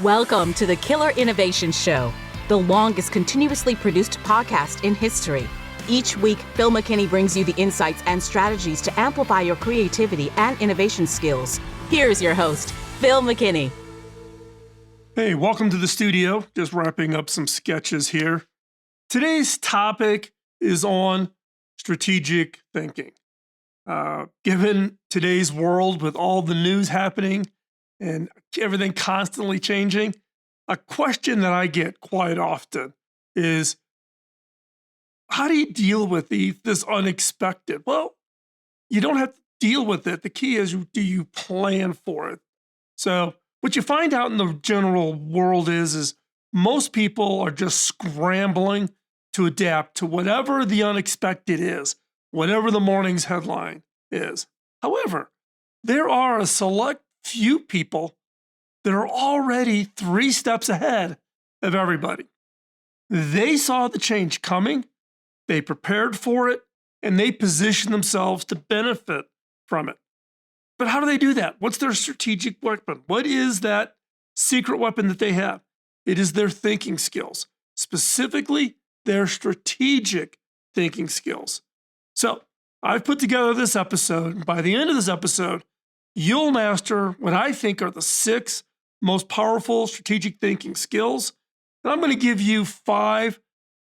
Welcome to the Killer Innovation Show, the longest continuously produced podcast in history. Each week, Phil McKinney brings you the insights and strategies to amplify your creativity and innovation skills. Here's your host, Phil McKinney. Hey, welcome to the studio. Just wrapping up some sketches here. Today's topic is on strategic thinking. Given today's world with all the news happening and everything constantly changing, a question that I get quite often is, how do you deal with this unexpected? Well, you don't have to deal with it. The key is, do you plan for it? So what you find out in the general world is most people are just scrambling to adapt to whatever the unexpected is, whatever the morning's headline is. However, there are a select few people that are already 3 steps ahead of everybody. They saw the change coming, they prepared for it, and they position themselves to benefit from it. But how do they do that? What's their strategic weapon? What is that secret weapon that they have? It is their thinking skills, specifically their strategic thinking skills. So I've put together this episode, and by the end of this episode, you'll master what I think are the 6 most powerful strategic thinking skills. And I'm going to give you 5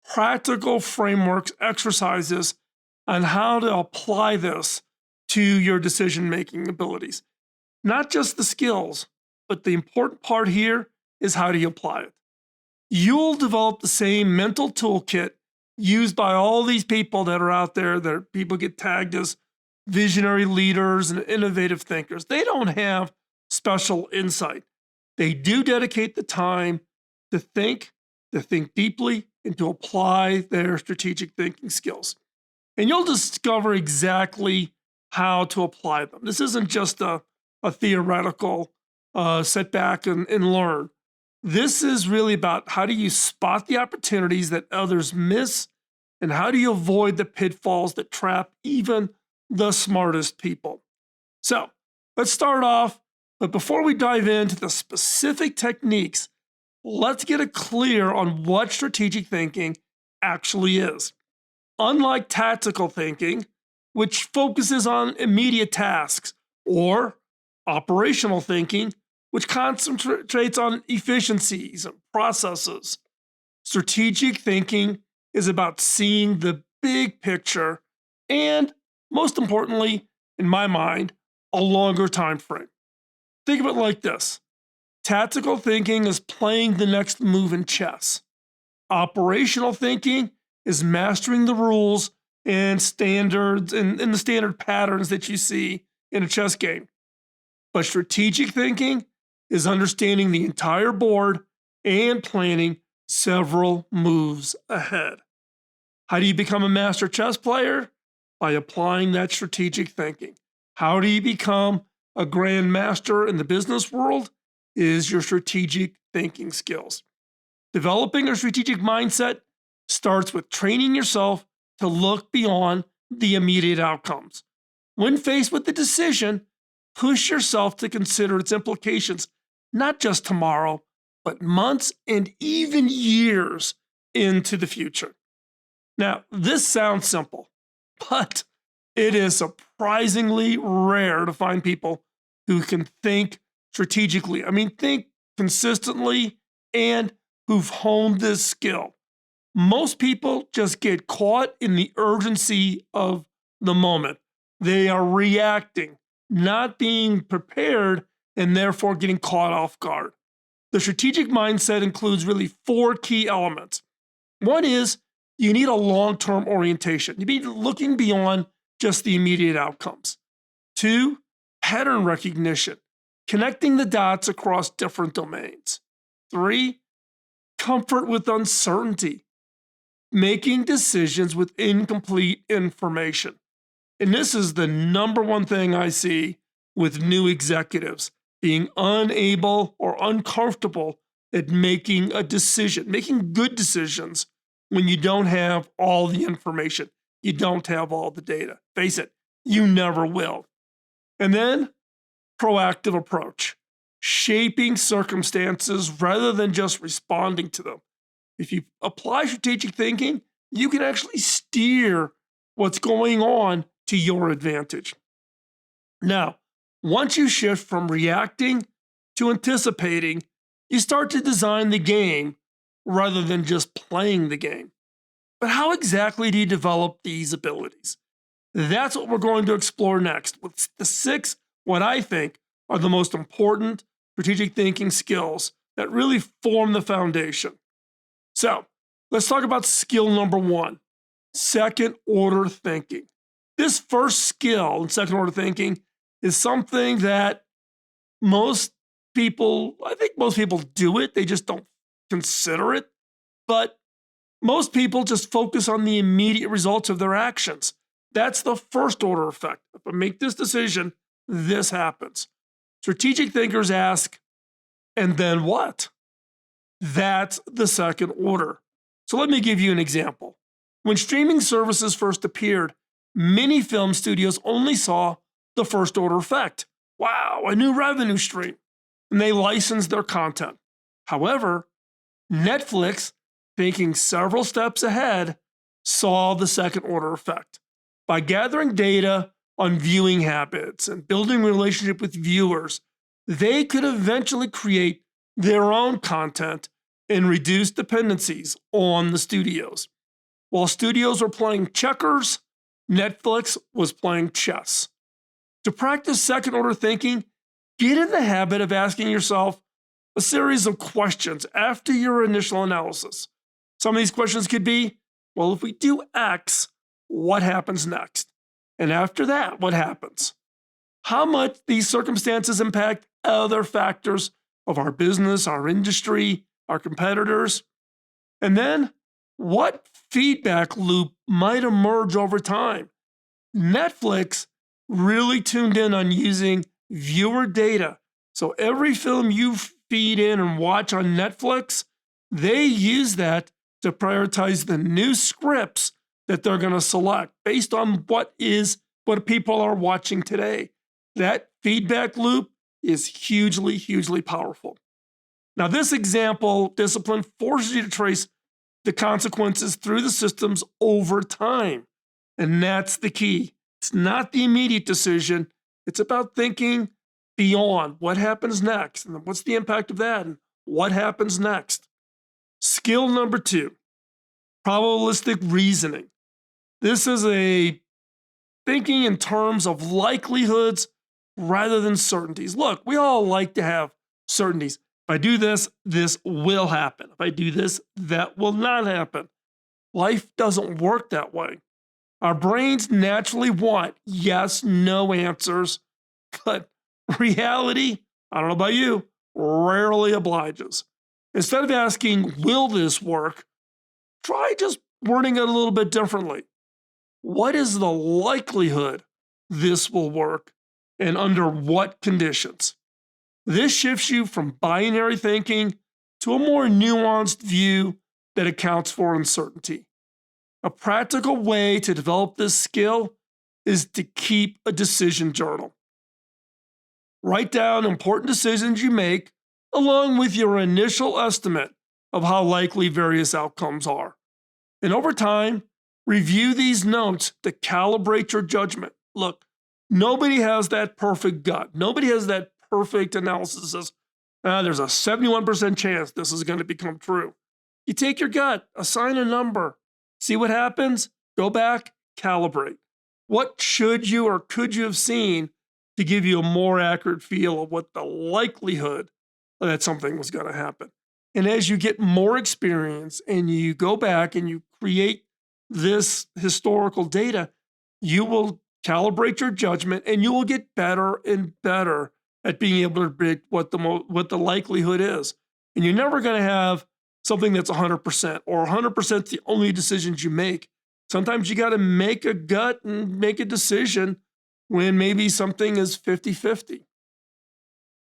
practical frameworks, exercises on how to apply this to your decision-making abilities. Not just the skills, but the important part here is, how do you apply it? You'll develop the same mental toolkit used by all these people that are out there, that people get tagged as visionary leaders and innovative thinkers. They don't have special insight. They do dedicate the time to think deeply, and to apply their strategic thinking skills. And you'll discover exactly how to apply them. This isn't just a theoretical sit back and learn. This is really about, how do you spot the opportunities that others miss, and how do you avoid the pitfalls that trap even the smartest people? So let's start off, but before we dive into the specific techniques, let's get it clear on what strategic thinking actually is. Unlike tactical thinking, which focuses on immediate tasks, or operational thinking, which concentrates on efficiencies and processes, strategic thinking is about seeing the big picture and, most importantly, in my mind, a longer time frame. Think of it like this. Tactical thinking is playing the next move in chess. Operational thinking is mastering the rules and standards and the standard patterns that you see in a chess game. But strategic thinking is understanding the entire board and planning several moves ahead. How do you become a master chess player? By applying that strategic thinking. How do you become a grandmaster in the business world? Is your strategic thinking skills. Developing a strategic mindset starts with training yourself to look beyond the immediate outcomes. When faced with the decision, push yourself to consider its implications, not just tomorrow, but months and even years into the future. Now, this sounds simple, but it is surprisingly rare to find people who can think strategically. Think consistently, and who've honed this skill. Most people just get caught in the urgency of the moment. They are reacting, not being prepared, and therefore getting caught off guard. The strategic mindset includes really 4 key elements. One is, you need a long-term orientation. You need looking beyond just the immediate outcomes. 2, pattern recognition, connecting the dots across different domains. 3, comfort with uncertainty, making decisions with incomplete information. And this is the number one thing I see with new executives, being unable or uncomfortable at making a decision, making good decisions when you don't have all the information, you don't have all the data. Face it, you never will. And then proactive approach. shaping circumstances rather than just responding to them. If you apply strategic thinking, you can actually steer what's going on to your advantage. Now, once you shift from reacting to anticipating, you start to design the game rather than just playing the game. But how exactly do you develop these abilities? That's what we're going to explore next with the 6, what I think are the most important strategic thinking skills that really form the foundation. So let's talk about skill number 1, second order thinking. This first skill in second order thinking is something that most people, I think most people do it, they just don't consider it. But most people just focus on the immediate results of their actions. That's the first order effect. If I make this decision, this happens. Strategic thinkers ask, and then what? That's the second order. So let me give you an example. When streaming services first appeared, many film studios only saw the first order effect. Wow, a new revenue stream. And they licensed their content. However, Netflix, thinking several steps ahead, saw the second order effect. By gathering data on viewing habits and building a relationship with viewers, they could eventually create their own content and reduce dependencies on the studios. While studios were playing checkers, Netflix was playing chess. To practice second order thinking, get in the habit of asking yourself a series of questions after your initial analysis. Some of these questions could be, well, if we do X, what happens next? And after that, what happens? How much these circumstances impact other factors of our business, our industry, our competitors? And then, what feedback loop might emerge over time? Netflix really tuned in on using viewer data. So every film you feed in and watch on Netflix, they use that to prioritize the new scripts that they're going to select based on what people are watching today. That feedback loop is hugely, hugely powerful. Now, this example discipline forces you to trace the consequences through the systems over time. And that's the key. It's not the immediate decision. It's about thinking beyond what happens next and what's the impact of that and what happens next. Skill number 2, probabilistic reasoning. This is a thinking in terms of likelihoods rather than certainties. Look, we all like to have certainties. If I do this, this will happen. If I do this, that will not happen. Life doesn't work that way. Our brains naturally want yes, no answers, but reality, I don't know about you, rarely obliges. Instead of asking, will this work? Try just wording it a little bit differently. What is the likelihood this will work and under what conditions? This shifts you from binary thinking to a more nuanced view that accounts for uncertainty. A practical way to develop this skill is to keep a decision journal. Write down important decisions you make along with your initial estimate of how likely various outcomes are. And over time, review these notes to calibrate your judgment. Look, nobody has that perfect gut. Nobody has that perfect analysis that says, there's a 71% chance this is going to become true. You take your gut, assign a number, see what happens, go back, calibrate. What should you or could you have seen to give you a more accurate feel of what the likelihood that something was going to happen? And as you get more experience and you go back and you create this historical data, you will calibrate your judgment and you will get better and better at being able to predict what the likelihood is. And you're never going to have something that's 100% or 100% the only decisions you make. Sometimes you got to make a gut and make a decision when maybe something is 50-50.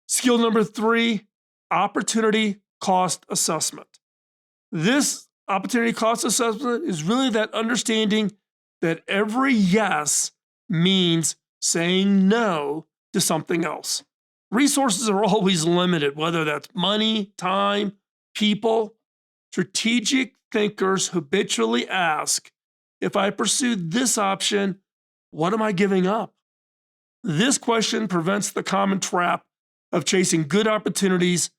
Skill number 3, opportunity cost assessment. This opportunity cost assessment is really that understanding that every yes means saying no to something else. Resources are always limited, whether that's money, time, people. Strategic thinkers habitually ask, if I pursue this option, what am I giving up? This question prevents the common trap of chasing good opportunities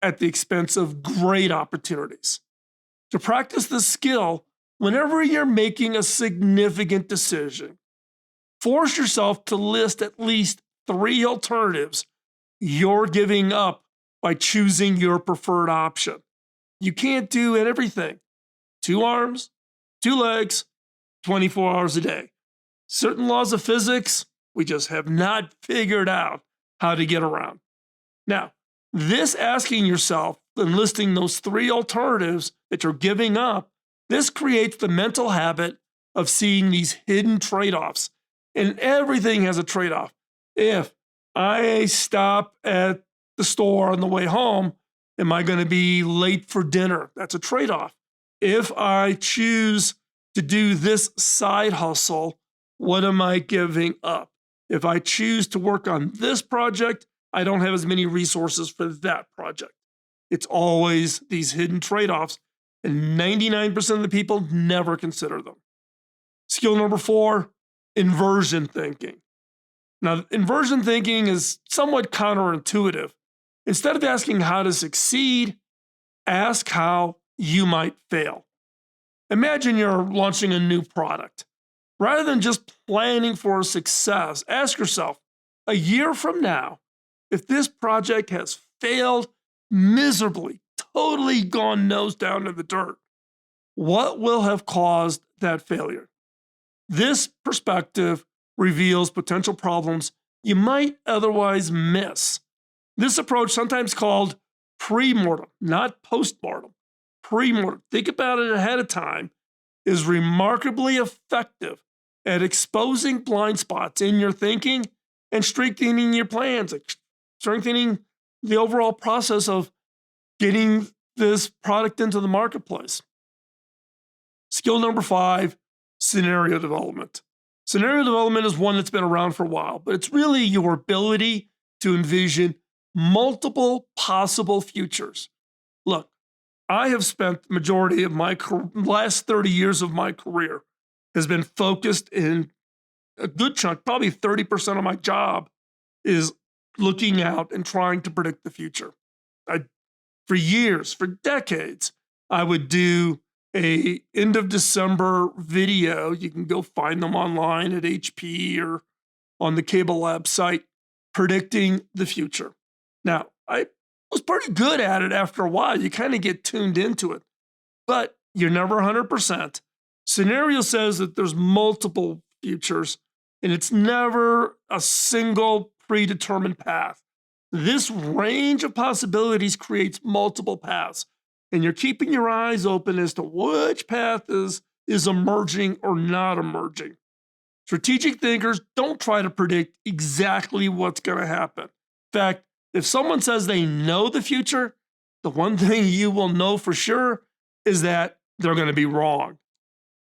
at the expense of great opportunities. To practice this skill, whenever you're making a significant decision, force yourself to list at least 3 alternatives you're giving up by choosing your preferred option. You can't do everything. 2 arms, 2 legs, 24 hours a day. Certain laws of physics, we just have not figured out how to get around. Now, this asking yourself and listing those 3 alternatives that you're giving up, this creates the mental habit of seeing these hidden trade-offs. And everything has a trade-off. If I stop at the store on the way home, am I going to be late for dinner? That's a trade-off. If I choose to do this side hustle, what am I giving up? If I choose to work on this project, I don't have as many resources for that project. It's always these hidden trade-offs, and 99% of the people never consider them. Skill number 4, inversion thinking. Now, inversion thinking is somewhat counterintuitive. Instead of asking how to succeed, ask how you might fail. Imagine you're launching a new product. Rather than just planning for success, ask yourself, a year from now, if this project has failed miserably, totally gone nose down in the dirt, what will have caused that failure? This perspective reveals potential problems you might otherwise miss. This approach, sometimes called pre-mortem, not post-mortem, pre-mortem, think about it ahead of time, is remarkably effective at exposing blind spots in your thinking and strengthening your plans, strengthening the overall process of getting this product into the marketplace. Skill number 5, scenario development. Scenario development is one that's been around for a while, but it's really your ability to envision multiple possible futures. Look, I have spent the majority of my last 30 years of my career has been focused in a good chunk, probably 30% of my job is looking out and trying to predict the future. For years, for decades, I would do a end of December video. You can go find them online at HP or on the Cable Lab site, predicting the future. Now, I was pretty good at it after a while. You kind of get tuned into it, but you're never 100%. Scenario says that there's multiple futures, and it's never a single predetermined path. This range of possibilities creates multiple paths, and you're keeping your eyes open as to which path is emerging or not emerging. Strategic thinkers don't try to predict exactly what's going to happen. In fact, if someone says they know the future, the one thing you will know for sure is that they're going to be wrong.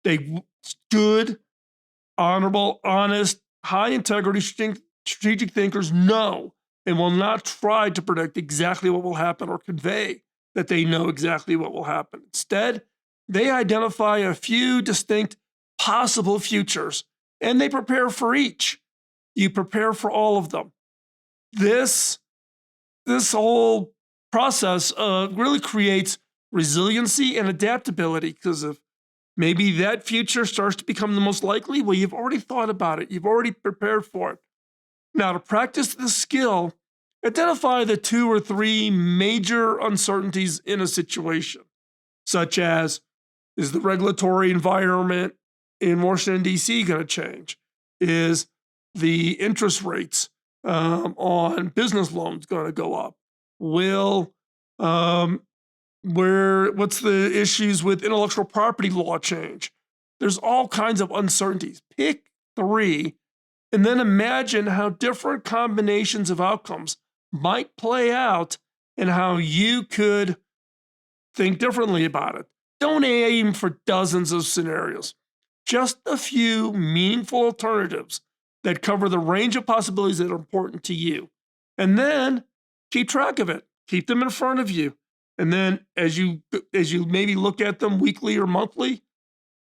They good, honorable, honest, high integrity strategic thinkers know and will not try to predict exactly what will happen or convey that they know exactly what will happen. Instead, they identify a few distinct possible futures and they prepare for each. You prepare for all of them. This whole process really creates resiliency and adaptability, because if maybe that future starts to become the most likely, well, you've already thought about it. You've already prepared for it. Now, to practice the skill, identify the 2 or 3 major uncertainties in a situation, such as, is the regulatory environment in Washington, D.C. going to change? Is the interest rates on business loans going to go up? What's the issues with intellectual property law change? There's all kinds of uncertainties. Pick 3 and then imagine how different combinations of outcomes might play out and how you could think differently about it. Don't aim for dozens of scenarios. Just a few meaningful alternatives that cover the range of possibilities that are important to you. And then keep track of it. Keep them in front of you. And then as you maybe look at them weekly or monthly,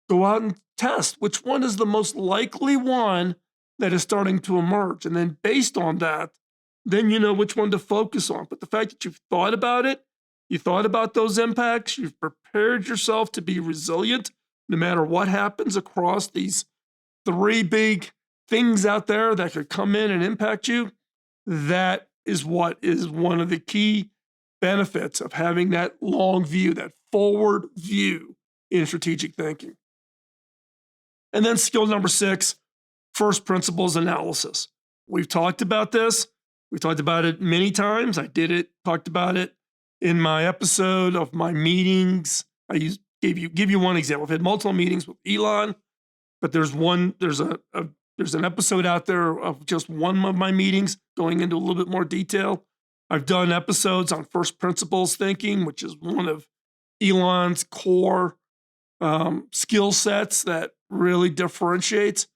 go out and test which one is the most likely one that is starting to emerge. And then based on that, then you know which one to focus on. But the fact that you've thought about it, you thought about those impacts, you've prepared yourself to be resilient no matter what happens across these three big things out there that could come in and impact you. That is what is one of the key benefits of having that long view, that forward view in strategic thinking. And then skill number 6, first principles analysis. We've talked about this. We've talked about it many times. I talked about it in my episode of my meetings. Give you one example. I've had multiple meetings with Elon, but there's an episode out there of just one of my meetings going into a little bit more detail. I've done episodes on first principles thinking, which is one of Elon's core skill sets that really differentiates.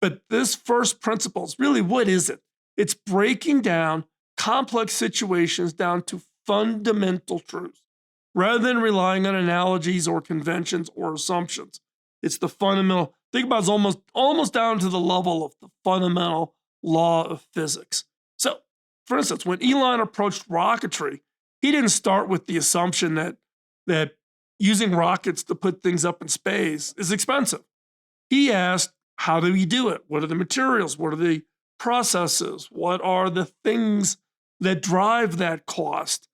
But this first principles, really, what is it? It's breaking down complex situations down to fundamental truths rather than relying on analogies or conventions or assumptions. It's the fundamental. Think about it's almost down to the level of the fundamental law of physics. So, for instance, when Elon approached rocketry, he didn't start with the assumption that using rockets to put things up in space is expensive. He asked, how do we do it? What are the materials? What are the processes? What are the things that drive that cost?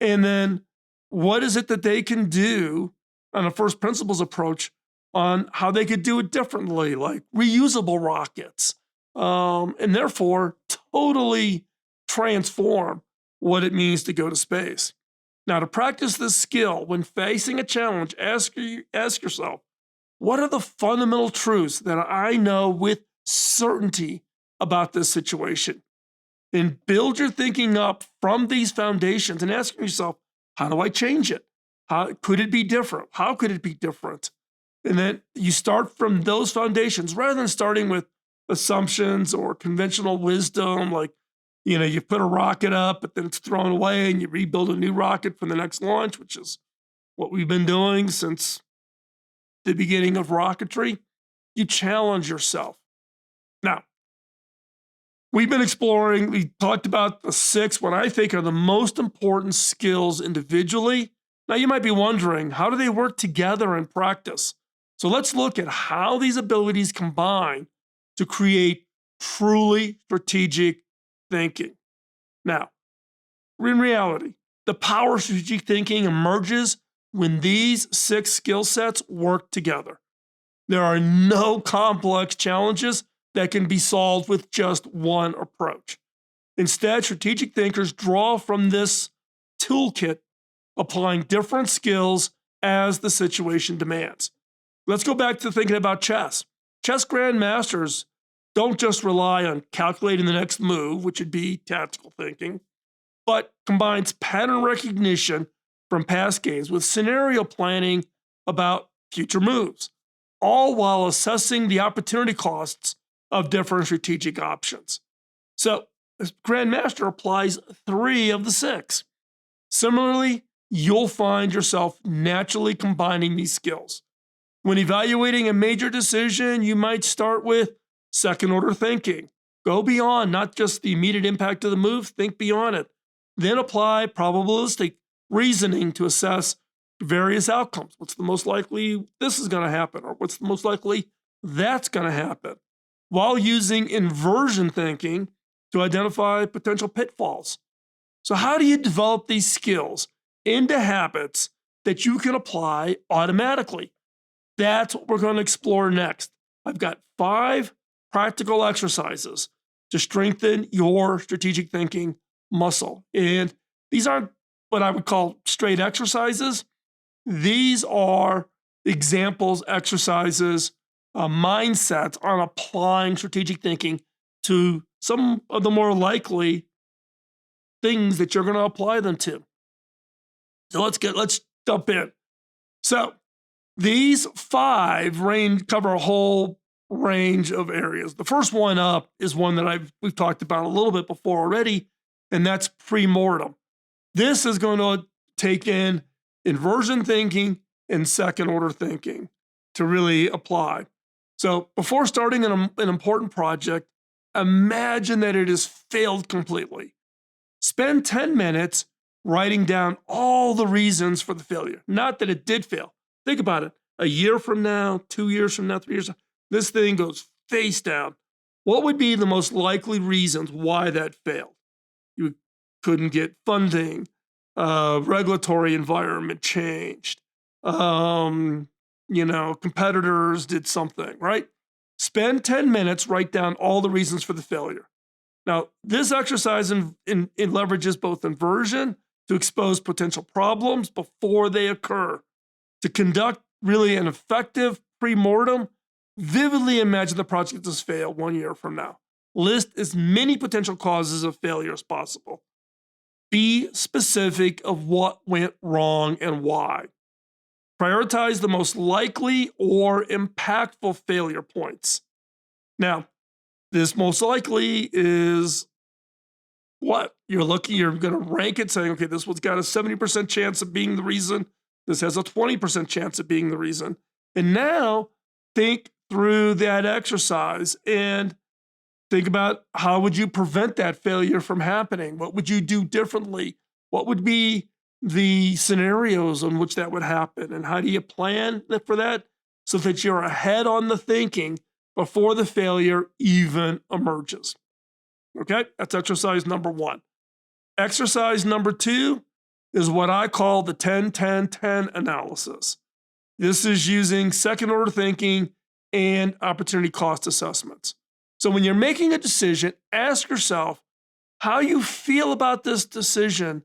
And then what is it that they can do on a first principles approach on how they could do it differently, like reusable rockets, and therefore totally transform what it means to go to space. Now, to practice this skill, when facing a challenge, ask yourself, what are the fundamental truths that I know with certainty about this situation? And build your thinking up from these foundations and ask yourself, how do I change it? How could it be different? How could it be different? And then you start from those foundations rather than starting with assumptions or conventional wisdom, like, you put a rocket up, but then it's thrown away and you rebuild a new rocket for the next launch, which is what we've been doing since the beginning of rocketry. You challenge yourself. Now, we talked about the 6, what I think are the most important skills individually. Now, you might be wondering, how do they work together in practice? So let's look at how these abilities combine to create truly strategic thinking. Now, in reality, the power of strategic thinking emerges when these 6 skill sets work together. There are no complex challenges that can be solved with just one approach. Instead, strategic thinkers draw from this toolkit, applying different skills as the situation demands. Let's go back to thinking about chess. Chess grandmasters don't just rely on calculating the next move, which would be tactical thinking, but combines pattern recognition from past games with scenario planning about future moves, all while assessing the opportunity costs of different strategic options. So, this grandmaster applies 3 of the 6. Similarly, you'll find yourself naturally combining these skills. When evaluating a major decision, you might start with second-order thinking. Go beyond not just the immediate impact of the move, think beyond it. Then apply probabilistic reasoning to assess various outcomes. What's the most likely this is going to happen, or what's the most likely that's going to happen, while using inversion thinking to identify potential pitfalls. So how do you develop these skills into habits that you can apply automatically? That's what we're going to explore next. I've got 5 practical exercises to strengthen your strategic thinking muscle. And these aren't what I would call straight exercises. These are examples, exercises, mindsets on applying strategic thinking to some of the more likely things that you're going to apply them to. So let's jump in. So these 5 cover a whole range of areas. The first one up is one that we've talked about a little bit before already, and that's pre-mortem. This is going to take in inversion thinking and second order thinking to really apply. So before starting an important project, imagine that it has failed completely. Spend 10 minutes writing down all the reasons for the failure. Not that it did fail. Think about it. A year from now, 2 years from now, 3 years, this thing goes face down. What would be the most likely reasons why that failed? You couldn't get funding, regulatory environment changed, competitors did something, right? Spend 10 minutes, write down all the reasons for the failure. Now, this exercise leverages both inversion to expose potential problems before they occur. To conduct really an effective pre-mortem, vividly imagine the project does fail 1 year from now. List as many potential causes of failure as possible. Be specific of what went wrong and why. Prioritize the most likely or impactful failure points. Now, this most likely is what? You're going to rank it saying, okay, this one's got a 70% chance of being the reason. This has a 20% chance of being the reason. And now think through that exercise and think about how would you prevent that failure from happening? What would you do differently? What would be the scenarios in which that would happen? And how do you plan for that so that you're ahead on the thinking before the failure even emerges? Okay, that's exercise number 1. Exercise number 2 is what I call the 10-10-10 analysis. This is using second order thinking and opportunity cost assessments. So when you're making a decision, ask yourself how you feel about this decision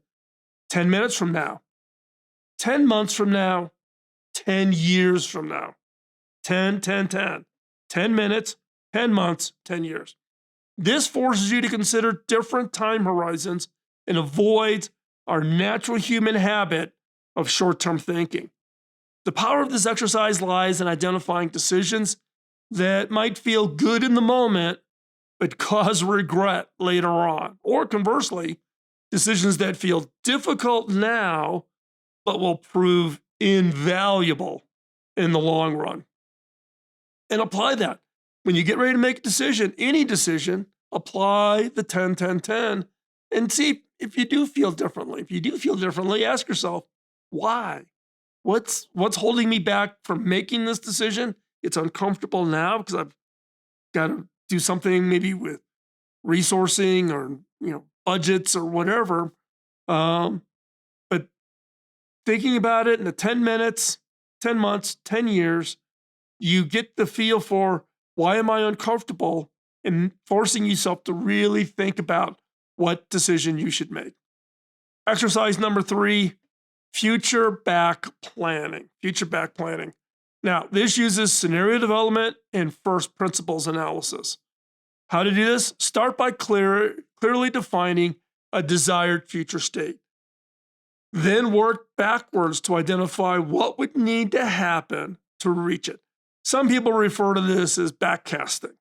10 minutes from now, 10 months from now, 10 years from now. 10, 10, 10. 10 minutes, 10 months, 10 years. This forces you to consider different time horizons and avoids our natural human habit of short-term thinking. The power of this exercise lies in identifying decisions that might feel good in the moment, but cause regret later on. Or conversely, decisions that feel difficult now, but will prove invaluable in the long run. And apply that. When you get ready to make a decision, any decision, apply the 10-10-10 and see if you do feel differently. If you do feel differently, ask yourself, why? What's holding me back from making this decision? It's uncomfortable now because I've got to do something maybe with resourcing or budgets or whatever. But thinking about it in the 10 minutes, 10 months, 10 years, you get the feel for why am I uncomfortable and forcing yourself to really think about what decision you should make. Exercise number 3, future back planning. Future back planning. Now, this uses scenario development and first principles analysis. How to do this? Start by clearly defining a desired future state. Then work backwards to identify what would need to happen to reach it. Some people refer to this as backcasting.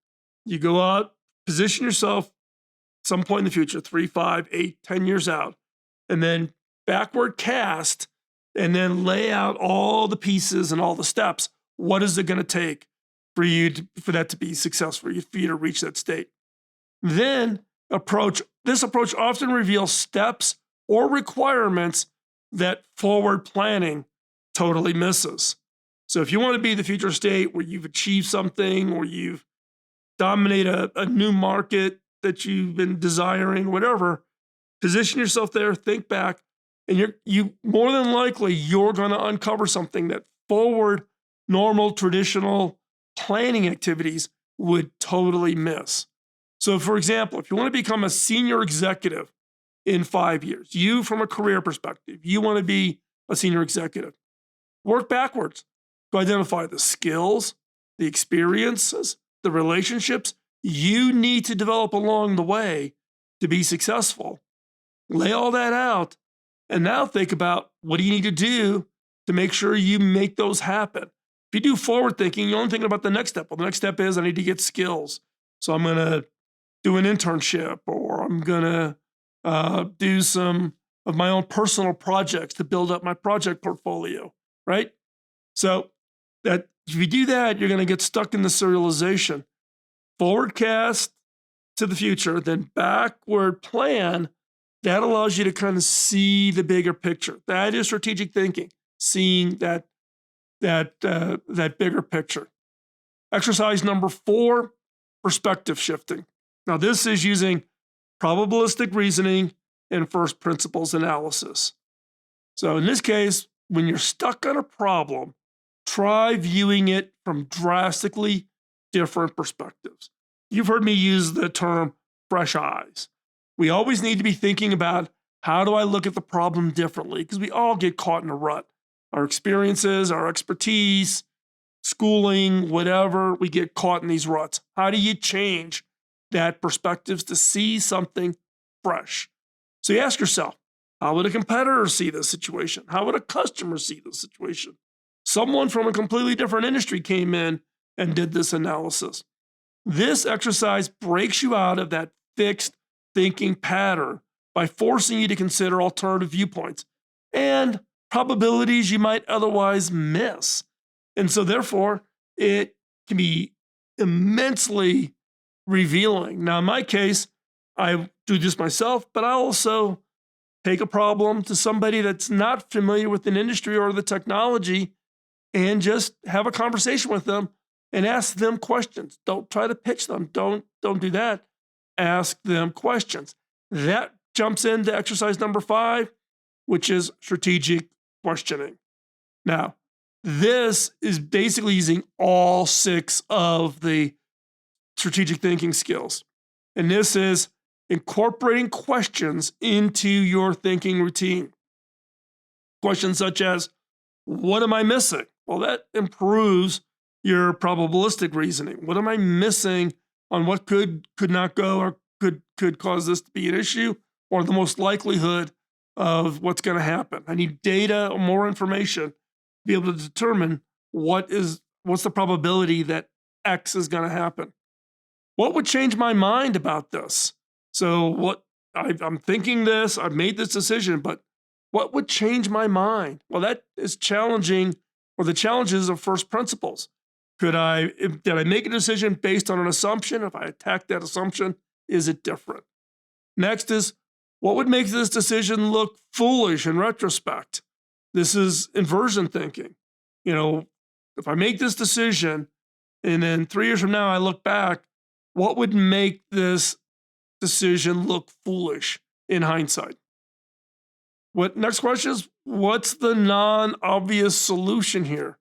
You go out, position yourself some point in the future, 3, 5, 8, 10 years out, and then backward cast and then lay out all the pieces and all the steps. What is it going to take for that to be successful, for you to reach that state? Then this approach often reveals steps or requirements that forward planning totally misses. So if you want to be the future state where you've achieved something, or you've dominated a new market that you've been desiring, whatever, position yourself there, think back, and you more than likely you're going to uncover something that forward normal traditional planning activities would totally miss. So for example, if you want to become a senior executive in 5 years, you from a career perspective, you want to be a senior executive, work backwards to identify the skills, the experiences, the relationships you need to develop along the way to be successful. Lay all that out, and now think about what do you need to do to make sure you make those happen. If you do forward thinking, you're only thinking about the next step. Well, the next step is I need to get skills. So I'm going to do an internship, or I'm going to do some of my own personal projects to build up my project portfolio, right? So that if you do that, you're going to get stuck in the serialization. Forwardcast to the future, then backward plan. That allows you to kind of see the bigger picture. That is strategic thinking, seeing that bigger picture. Exercise number 4, perspective shifting. Now, this is using probabilistic reasoning and first principles analysis. So in this case, when you're stuck on a problem, try viewing it from drastically different perspectives. You've heard me use the term fresh eyes. We always need to be thinking about, how do I look at the problem differently? Because we all get caught in a rut. Our experiences, our expertise, schooling, whatever, we get caught in these ruts. How do you change that perspectives to see something fresh? So you ask yourself, how would a competitor see this situation? How would a customer see this situation? Someone from a completely different industry came in and did this analysis. This exercise breaks you out of that fixed thinking pattern by forcing you to consider alternative viewpoints and probabilities you might otherwise miss. And so therefore, it can be immensely revealing. Now, in my case, I do this myself, but I also take a problem to somebody that's not familiar with an industry or the technology and just have a conversation with them and ask them questions. Don't try to pitch them. Don't do that. Ask them questions. That jumps into exercise number 5, which is strategic questioning. Now, this is basically using all 6 of the strategic thinking skills. And this is incorporating questions into your thinking routine. Questions such as, what am I missing? Well, that improves your probabilistic reasoning. What am I missing on what could not go or could cause this to be an issue, or the most likelihood of what's going to happen? I need data or more information to be able to determine what's the probability that X is going to happen. What would change my mind about this? So I'm thinking this, I've made this decision, but what would change my mind? Well, that is challenging, or the challenges of first principles. Did I make a decision based on an assumption? If I attack that assumption, is it different? Next is, what would make this decision look foolish in retrospect? This is inversion thinking. If I make this decision and then 3 years from now I look back, what would make this decision look foolish in hindsight? Next question is, what's the non-obvious solution here?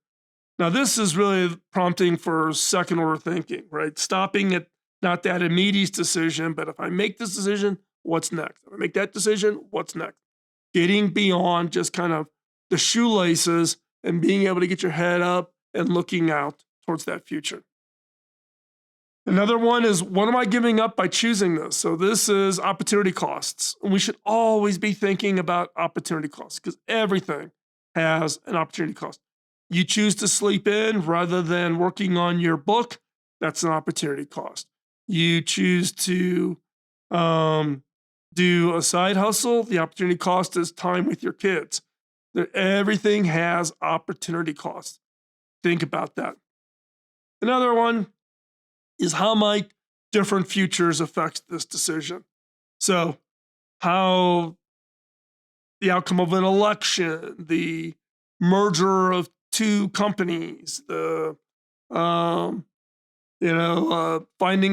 Now, this is really prompting for second order thinking, right? Stopping at not that immediate decision, but if I make this decision, what's next? If I make that decision, what's next? Getting beyond just kind of the shoelaces and being able to get your head up and looking out towards that future. Another one is, what am I giving up by choosing this? So this is opportunity costs. And we should always be thinking about opportunity costs because everything has an opportunity cost. You choose to sleep in rather than working on your book, that's an opportunity cost. You choose to do a side hustle, the opportunity cost is time with your kids. Everything has opportunity costs. Think about that. Another one is, how might different futures affect this decision? So how the outcome of an election, the merger of 2 companies, finding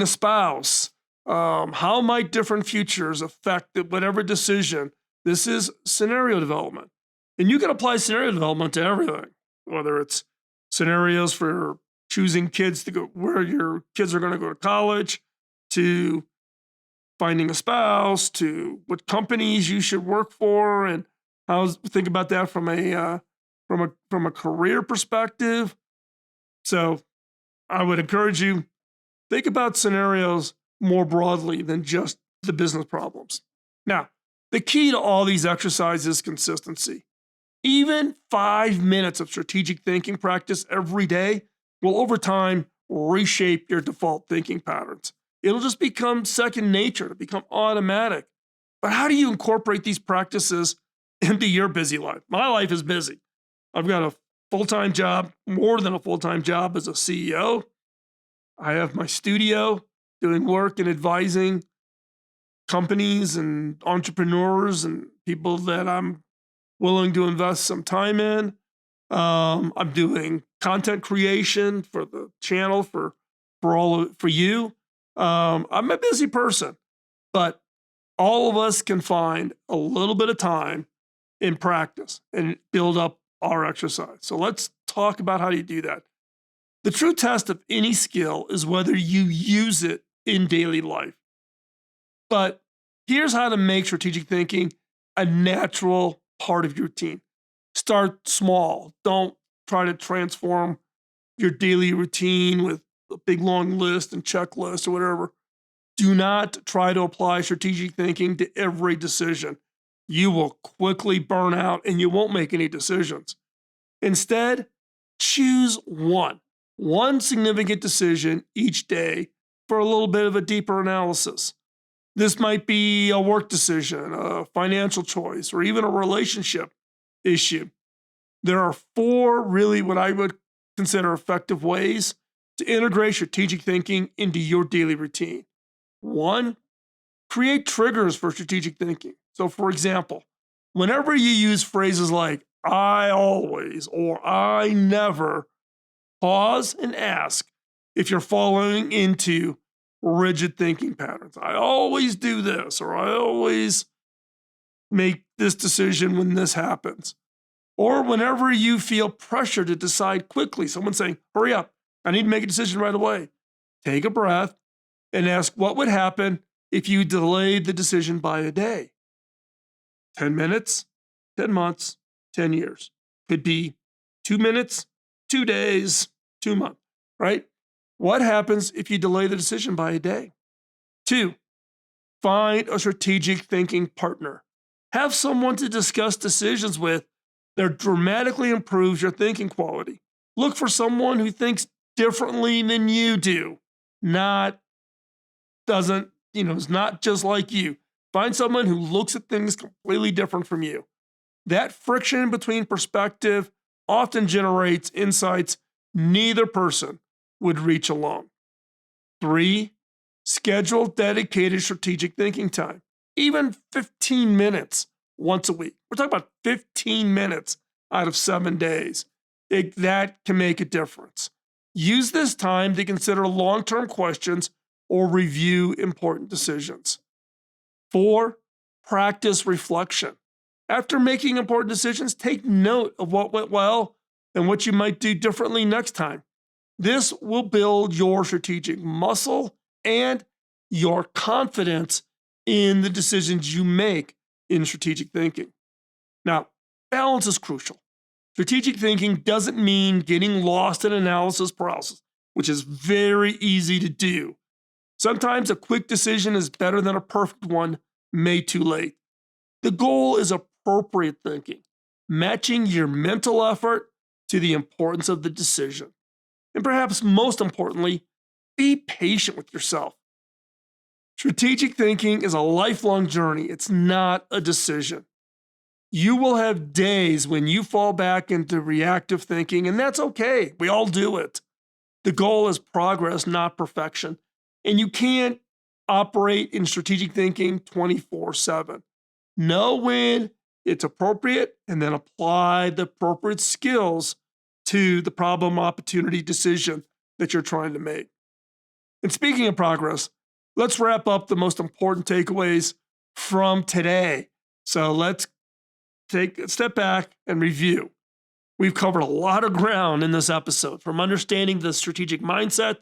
a spouse, how might different futures affect whatever decision? This is scenario development. And you can apply scenario development to everything, whether it's scenarios for choosing kids to go where your kids are going to go to college, to finding a spouse, to what companies you should work for, and think about that from a career perspective. So I would encourage you, think about scenarios more broadly than just the business problems. Now, the key to all these exercises is consistency. Even 5 minutes of strategic thinking practice every day will over time reshape your default thinking patterns. It'll just become second nature, to become automatic. But how do you incorporate these practices into your busy life? My life is busy. I've got a full-time job, more than a full-time job as a CEO. I have my studio doing work and advising companies and entrepreneurs and people that I'm willing to invest some time in. I'm doing content creation for the channel for you. I'm a busy person, but all of us can find a little bit of time in practice and build up our exercise. So let's talk about how you do that. The true test of any skill is whether you use it in daily life. But here's how to make strategic thinking a natural part of your routine. Start small. Don't try to transform your daily routine with a big long list and checklist or whatever. Do not try to apply strategic thinking to every decision. You will quickly burn out and you won't make any decisions. Instead, choose one significant decision each day for a little bit of a deeper analysis. This might be a work decision, a financial choice, or even a relationship issue. There are 4 really what I would consider effective ways to integrate strategic thinking into your daily routine. 1, create triggers for strategic thinking. So, for example, whenever you use phrases like I always or I never, pause and ask if you're falling into rigid thinking patterns. I always do this, or I always make this decision when this happens. Or whenever you feel pressure to decide quickly, someone saying, hurry up, I need to make a decision right away. Take a breath and ask what would happen if you delayed the decision by a day. 10 minutes, 10 months, 10 years. Could be 2 minutes, 2 days, 2 months, right? What happens if you delay the decision by a day? 2, find a strategic thinking partner. Have someone to discuss decisions with that dramatically improves your thinking quality. Look for someone who thinks differently than you do, is not just like you. Find someone who looks at things completely different from you. That friction between perspective often generates insights neither person would reach alone. 3, schedule dedicated strategic thinking time, even 15 minutes once a week. We're talking about 15 minutes out of 7 days. That can make a difference. Use this time to consider long-term questions or review important decisions. 4, practice reflection. After making important decisions, take note of what went well and what you might do differently next time. This will build your strategic muscle and your confidence in the decisions you make in strategic thinking. Now, balance is crucial. Strategic thinking doesn't mean getting lost in analysis paralysis, which is very easy to do. Sometimes a quick decision is better than a perfect one made too late. The goal is appropriate thinking, matching your mental effort to the importance of the decision. And perhaps most importantly, be patient with yourself. Strategic thinking is a lifelong journey. It's not a decision. You will have days when you fall back into reactive thinking, and that's okay. We all do it. The goal is progress, not perfection. And you can't operate in strategic thinking 24/7. Know when it's appropriate and then apply the appropriate skills to the problem, opportunity, decision that you're trying to make. And speaking of progress, let's wrap up the most important takeaways from today. So let's take a step back and review. We've covered a lot of ground in this episode, from understanding the strategic mindset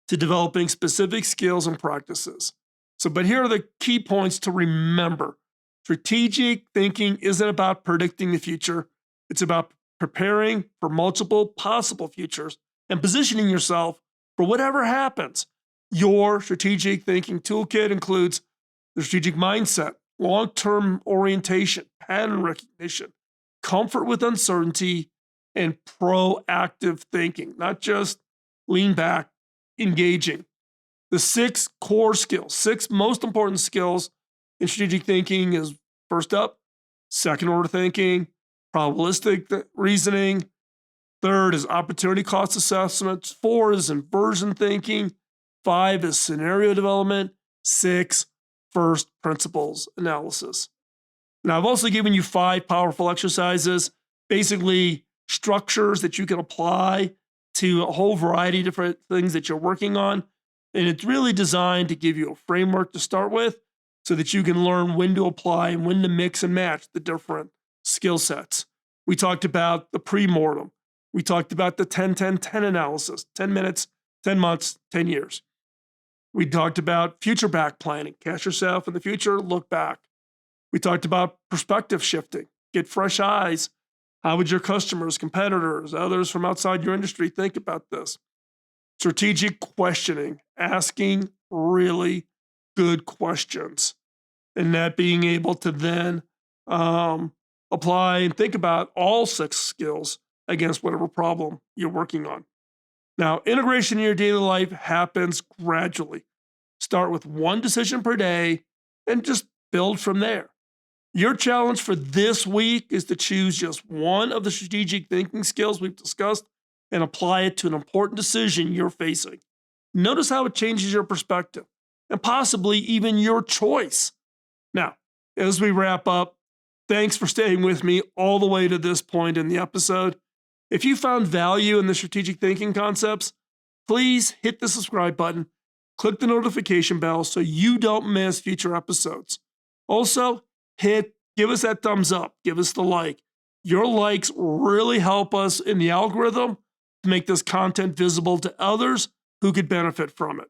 to developing specific skills and practices. But here are the key points to remember. Strategic thinking isn't about predicting the future. It's about preparing for multiple possible futures and positioning yourself for whatever happens. Your strategic thinking toolkit includes the strategic mindset, long-term orientation, pattern recognition, comfort with uncertainty, and proactive thinking, not just lean back, engaging. The 6 core skills, 6 most important skills in strategic thinking is first up, second order thinking, probabilistic reasoning. Third is opportunity cost assessments. 4 is inversion thinking. 5 is scenario development. 6, first principles analysis. Now, I've also given you 5 powerful exercises, basically structures that you can apply to a whole variety of different things that you're working on. And it's really designed to give you a framework to start with so that you can learn when to apply and when to mix and match the different skill sets. We talked about the pre-mortem. We talked about the 10-10-10 analysis, 10 minutes, 10 months, 10 years. We talked about future back planning, catch yourself in the future, look back. We talked about perspective shifting, get fresh eyes. How would your customers, competitors, others from outside your industry think about this? Strategic questioning, asking really good questions, and that being able to then apply and think about all 6 skills against whatever problem you're working on. Now, integration in your daily life happens gradually. Start with 1 decision per day and just build from there. Your challenge for this week is to choose just one of the strategic thinking skills we've discussed and apply it to an important decision you're facing. Notice how it changes your perspective and possibly even your choice. Now, as we wrap up, thanks for staying with me all the way to this point in the episode. If you found value in the strategic thinking concepts, please hit the subscribe button, click the notification bell so you don't miss future episodes. Also, give us that thumbs up, give us the like. Your likes really help us in the algorithm to make this content visible to others who could benefit from it.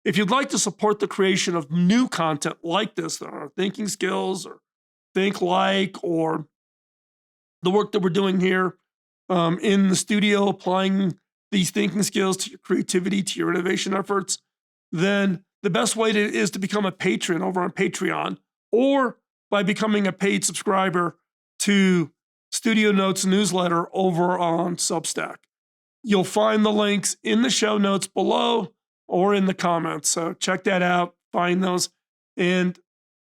If you'd like to support the creation of new content like this, our thinking skills or think like, or the work that we're doing here in the studio, applying these thinking skills to your creativity, to your innovation efforts, then the best way is to become a patron over on Patreon, or by becoming a paid subscriber to Studio Notes newsletter over on Substack. You'll find the links in the show notes below or in the comments. So check that out, find those, and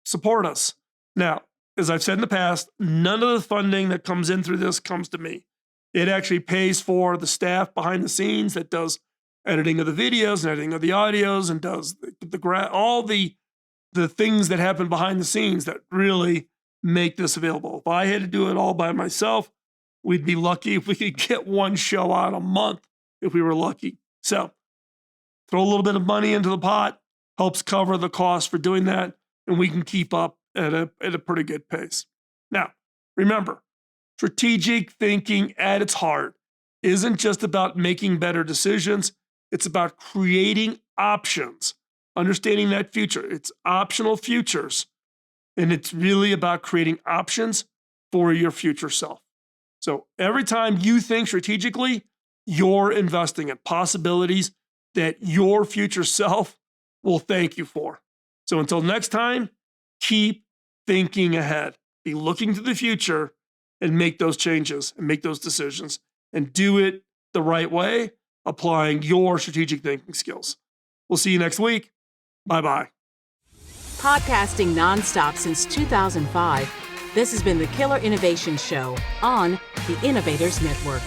support us. Now, as I've said in the past, none of the funding that comes in through this comes to me. It actually pays for the staff behind the scenes that does editing of the videos and editing of the audios and does all the things that happen behind the scenes that really make this available. If I had to do it all by myself, we'd be lucky if we could get 1 show out a month if we were lucky. So throw a little bit of money into the pot, helps cover the cost for doing that, and we can keep up at a pretty good pace. Now, remember, strategic thinking at its heart isn't just about making better decisions. It's about creating options, understanding that future. It's optional futures, and it's really about creating options for your future self. So every time you think strategically, you're investing in possibilities that your future self will thank you for. So until next time, keep thinking ahead. Be looking to the future and make those changes and make those decisions and do it the right way, applying your strategic thinking skills. We'll see you next week. Bye-bye. Podcasting nonstop since 2005, this has been the Killer Innovation Show on the Innovators Network.